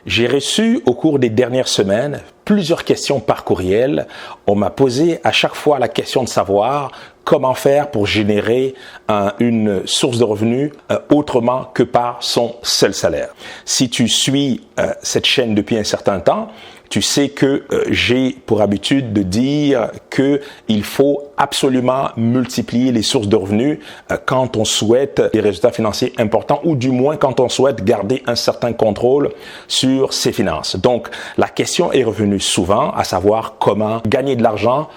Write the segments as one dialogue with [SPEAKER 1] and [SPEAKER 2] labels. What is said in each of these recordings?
[SPEAKER 1] J'ai reçu au cours des dernières semaines plusieurs questions par courriel. On m'a posé à chaque fois la question de savoir comment faire pour générer une source de revenus autrement que par son seul salaire. Si tu suis cette chaîne depuis un certain temps, tu sais que j'ai pour habitude de dire qu'il faut absolument multiplier les sources de revenus quand on souhaite des résultats financiers importants ou du moins quand on souhaite garder un certain contrôle sur ses finances. Donc, la question est revenue souvent, à savoir comment gagner de l'argent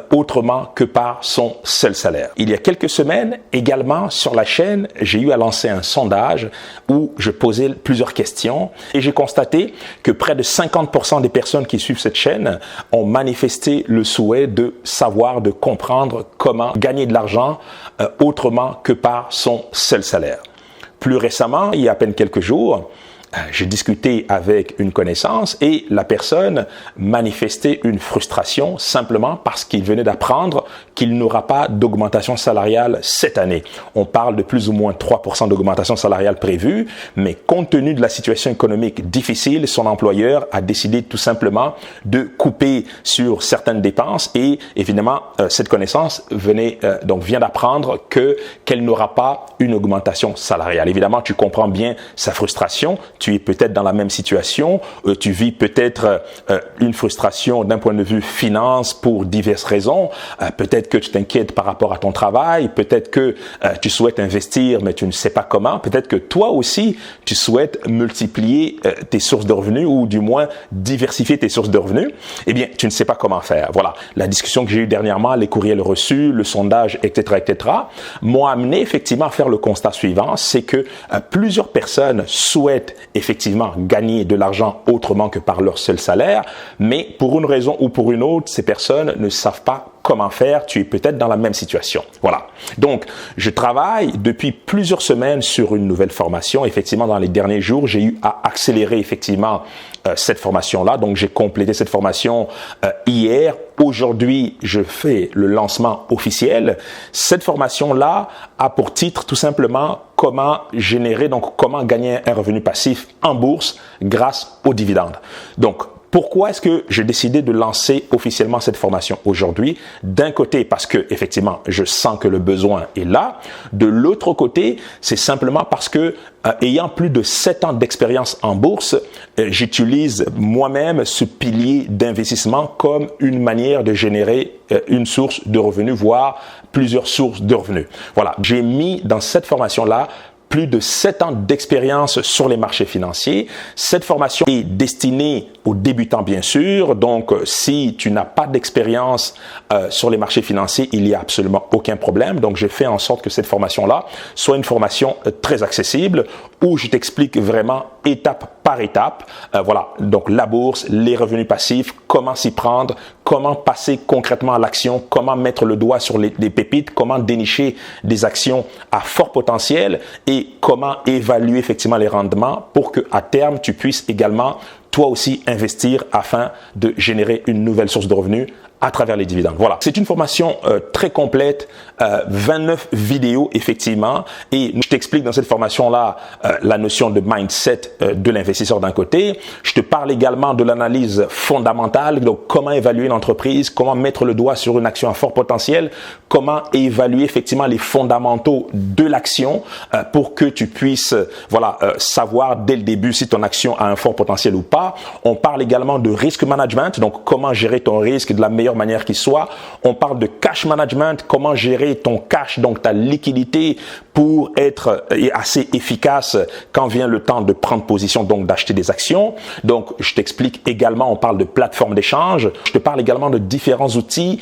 [SPEAKER 1] autrement que par son seul salaire. Il y a quelques semaines, également sur la chaîne, j'ai eu à lancer un sondage où je posais plusieurs questions et j'ai constaté que près de 50% des personnes qui suivent cette chaîne ont manifesté le souhait de savoir, de comprendre comment gagner de l'argent autrement que par son seul salaire. Plus récemment, il y a à peine quelques jours, j'ai discuté avec une connaissance et la personne manifestait une frustration simplement parce qu'il venait d'apprendre qu'il n'aura pas d'augmentation salariale cette année. On parle de plus ou moins 3% d'augmentation salariale prévue, mais compte tenu de la situation économique difficile, son employeur a décidé tout simplement de couper sur certaines dépenses et évidemment, cette connaissance vient d'apprendre qu'elle n'aura pas une augmentation salariale. Évidemment, tu comprends bien sa frustration. Tu es peut-être dans la même situation, tu vis peut-être une frustration d'un point de vue finance pour diverses raisons, peut-être que tu t'inquiètes par rapport à ton travail, peut-être que tu souhaites investir mais tu ne sais pas comment, peut-être que toi aussi tu souhaites multiplier tes sources de revenus ou du moins diversifier tes sources de revenus, eh bien tu ne sais pas comment faire. Voilà, la discussion que j'ai eue dernièrement, les courriels reçus, le sondage, etc., m'ont amené effectivement à faire le constat suivant, c'est que plusieurs personnes souhaitent effectivement gagner de l'argent autrement que par leur seul salaire, mais pour une raison ou pour une autre, ces personnes ne savent pas comment faire. Tu es peut-être dans la même situation. Voilà. Donc, je travaille depuis plusieurs semaines sur une nouvelle formation. Effectivement, dans les derniers jours, j'ai eu à accélérer effectivement cette formation-là. Donc, j'ai complété cette formation hier. Aujourd'hui, je fais le lancement officiel. Cette formation-là a pour titre tout simplement comment gagner un revenu passif en bourse grâce aux dividendes. Donc, pourquoi est-ce que j'ai décidé de lancer officiellement cette formation aujourd'hui? D'un côté, parce que effectivement, je sens que le besoin est là. De l'autre côté, c'est simplement parce que ayant plus de 7 ans d'expérience en bourse, j'utilise moi-même ce pilier d'investissement comme une manière de générer une source de revenus, voire plusieurs sources de revenus. Voilà, j'ai mis dans cette formation-là plus de 7 ans d'expérience sur les marchés financiers. Cette formation est destinée aux débutants, bien sûr. Donc, si tu n'as pas d'expérience sur les marchés financiers, il n'y a absolument aucun problème. Donc, j'ai fait en sorte que cette formation-là soit une formation très accessible où je t'explique vraiment étape par étape. Voilà, donc la bourse, les revenus passifs, comment s'y prendre, comment passer concrètement à l'action, comment mettre le doigt sur les pépites, comment dénicher des actions à fort potentiel et comment évaluer effectivement les rendements pour que à terme tu puisses également toi aussi investir afin de générer une nouvelle source de revenus à travers les dividendes. Voilà, c'est une formation très complète, 29 vidéos effectivement, et je t'explique dans cette formation-là la notion de mindset de l'investisseur d'un côté. Je te parle également de l'analyse fondamentale, donc comment évaluer l'entreprise, comment mettre le doigt sur une action à fort potentiel, comment évaluer effectivement les fondamentaux de l'action pour que tu puisses savoir dès le début si ton action a un fort potentiel ou pas. On parle également de risk management, donc comment gérer ton risque de la meilleure manière qui soit. On parle de cash management, comment gérer ton cash, donc ta liquidité pour être assez efficace quand vient le temps de prendre position, donc d'acheter des actions. Donc, je t'explique également, on parle de plateforme d'échange. Je te parle également de différents outils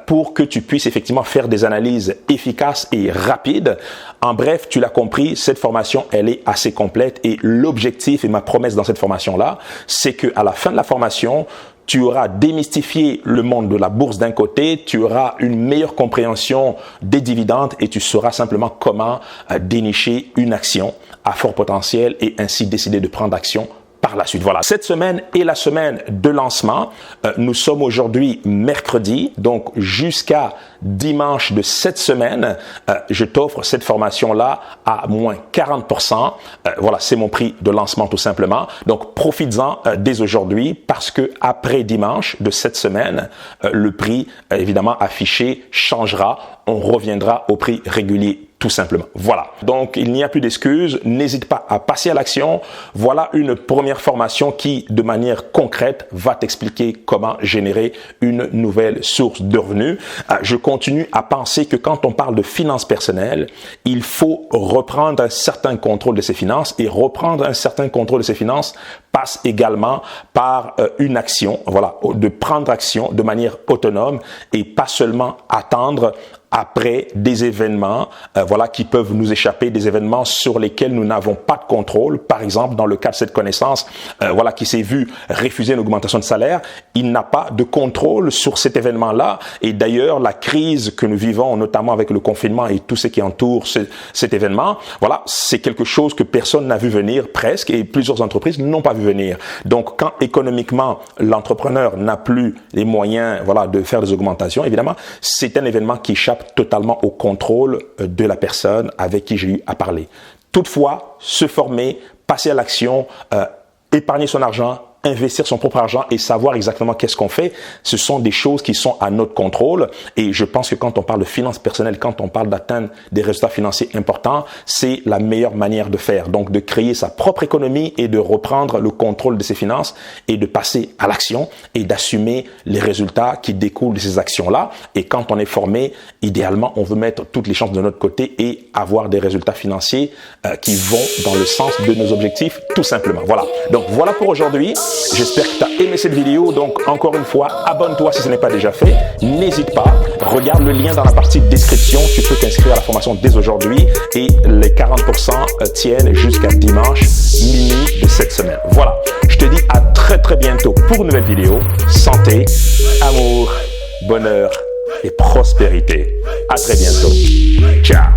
[SPEAKER 1] pour que tu puisses effectivement faire des analyses efficaces et rapides. En bref, tu l'as compris, cette formation, elle est assez complète et l'objectif et ma promesse dans cette formation-là, c'est que à la fin de la formation, tu auras démystifié le monde de la bourse d'un côté, tu auras une meilleure compréhension des dividendes et tu sauras simplement comment dénicher une action à fort potentiel et ainsi décider de prendre action par la suite. Voilà, cette semaine est la semaine de lancement. Nous sommes aujourd'hui mercredi, donc jusqu'à dimanche de cette semaine, je t'offre cette formation-là à moins 40%. Voilà, c'est mon prix de lancement tout simplement. Donc, profites-en dès aujourd'hui parce que après dimanche de cette semaine, le prix évidemment affiché changera. On reviendra au prix régulier tout simplement. Voilà. Donc, il n'y a plus d'excuses. N'hésite pas à passer à l'action. Voilà une première formation qui, de manière concrète, va t'expliquer comment générer une nouvelle source de revenus. Je continue à penser que quand on parle de finances personnelles, il faut reprendre un certain contrôle de ses finances et reprendre un certain contrôle de ses finances passe également par une action, voilà, de prendre action de manière autonome et pas seulement attendre après des événements voilà, qui peuvent nous échapper, des événements sur lesquels nous n'avons pas de contrôle. Par exemple, dans le cas de cette connaissance voilà, qui s'est vu refuser une augmentation de salaire, il n'a pas de contrôle sur cet événement-là. Et d'ailleurs, la crise que nous vivons, notamment avec le confinement et tout ce qui entoure cet événement, voilà, c'est quelque chose que personne n'a vu venir presque et plusieurs entreprises n'ont pas vu venir. Donc, quand économiquement, l'entrepreneur n'a plus les moyens voilà, de faire des augmentations, évidemment, c'est un événement qui échappe totalement au contrôle de la personne avec qui j'ai eu à parler. Toutefois, se former, passer à l'action, épargner son argent, investir son propre argent et savoir exactement qu'est-ce qu'on fait, ce sont des choses qui sont à notre contrôle. Et je pense que quand on parle de finances personnelles, quand on parle d'atteindre des résultats financiers importants, c'est la meilleure manière de faire. Donc, de créer sa propre économie et de reprendre le contrôle de ses finances et de passer à l'action et d'assumer les résultats qui découlent de ces actions-là. Et quand on est formé, idéalement, on veut mettre toutes les chances de notre côté et avoir des résultats financiers qui vont dans le sens de nos objectifs, tout simplement. Voilà. Donc, voilà pour aujourd'hui. J'espère que tu as aimé cette vidéo. Donc, encore une fois, abonne-toi si ce n'est pas déjà fait. N'hésite pas. Regarde le lien dans la partie description. Tu peux t'inscrire à la formation dès aujourd'hui. Et les 40% tiennent jusqu'à dimanche minuit de cette semaine. Voilà. Je te dis à très très bientôt pour une nouvelle vidéo. Santé, amour, bonheur et prospérité. À très bientôt. Ciao.